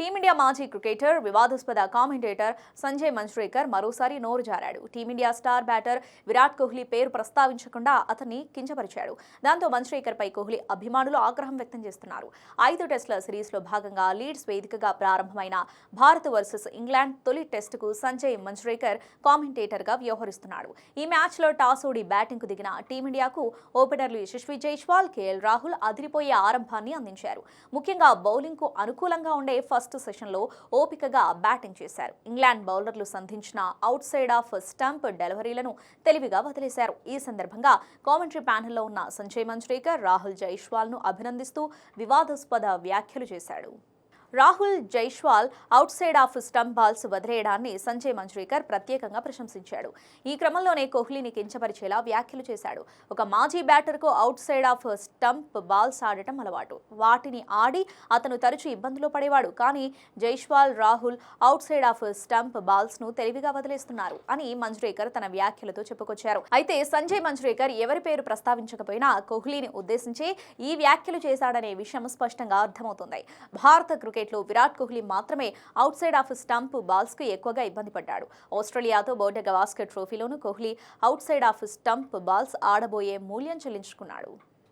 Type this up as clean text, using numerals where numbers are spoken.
Team India మాజీ cricketer, వివాదాస్పద commentator Sanjay Manjrekar మరోసారి నోరు జారాడు. Team India star batter Virat Kohli పేరు ప్రస్తావించకుండా అతన్ని కించపరిచాడు. దాంతో మంజ్రేకర్పై కోహ్లీ అభిమానులు ఆగ్రహం వ్యక్తం చేస్తున్నారు. 5 టెస్టుల సిరీస్లో భాగంగా లీడ్స్ వేదికగా ప్రారంభమైన భారత్ వర్సెస్ ఇంగ్లాండ్ తొలి టెస్టుకు సంజయ్ మంజ్రేకర్ కామెంటేటర్గా వ్యవహరిస్తున్నాడు. ఈ మ్యాచ్లో టాస్ ఓడి బ్యాటింగ్కు దిగిన టీమిండియాకు ఓపెనర్లు యశస్వి జైస్వాల్, కేఎల్ రాహుల్ అదిరిపోయే ఆరంభాన్ని అందించారు. ముఖ్యంగా బౌలింగ్కు అనుకూలంగా ఉండే ఫస్ట్ సెషన్లో ఓపికగా బ్యాటింగ్ చేశారు. ఇంగ్లాండ్ బౌలర్లు సంధించిన అవుట్ సైడ్ ఆఫ్ స్టంప్ డెలివరీలను తెలివిగా వదిలేశారు. ఈ సందర్భంగా కామెంటరీ ప్యానెల్లో ఉన్న సంజయ్ మంజ్రేకర్ రాహుల్ జైస్వాల్ను అభినందిస్తూ వివాదాస్పద వ్యాఖ్యలు చేశాడు. Rahul Jaiswal outside off stump balls వదిలేయడాన్ని సంజయ్ మంజ్రేకర్ ప్రత్యేకంగా ప్రశంసించాడు. ఈ క్రమంలోనే కోహ్లీని కించపరిచేలా వ్యాఖ్యలు చేశాడు. ఒక మాజీ బ్యాటర్కు outside off stump balls ఆడటం అలవాటు. వాటిని ఆడి అతను తరచూ ఇబ్బందులు పడేవాడు. కానీ Jaiswal, Rahul outside off stump బాల్స్ను తెలివిగా వదిలేస్తున్నారు అని మంజ్రేకర్ తన వ్యాఖ్యలతో చెప్పుకొచ్చారు. అయితే సంజయ్ మంజ్రేకర్ ఎవరి పేరు ప్రస్తావించకపోయినా కోహ్లీని ఉద్దేశించే ఈ వ్యాఖ్యలు చేశాడనే విషయం స్పష్టంగా అర్థమవుతుంది. భారత క్రికెట్లో విరాట్ కోహ్లీ మాత్రమే outside off stump balls కు ఎక్కువగా ఇబ్బంది పడ్డాడు. ఆస్ట్రేలియాతో బోర్డర్ గవాస్కర్ ట్రోఫీలోనూ Kohli outside off stump balls ఆడబోయే మూల్యం చెల్లించుకున్నాడు.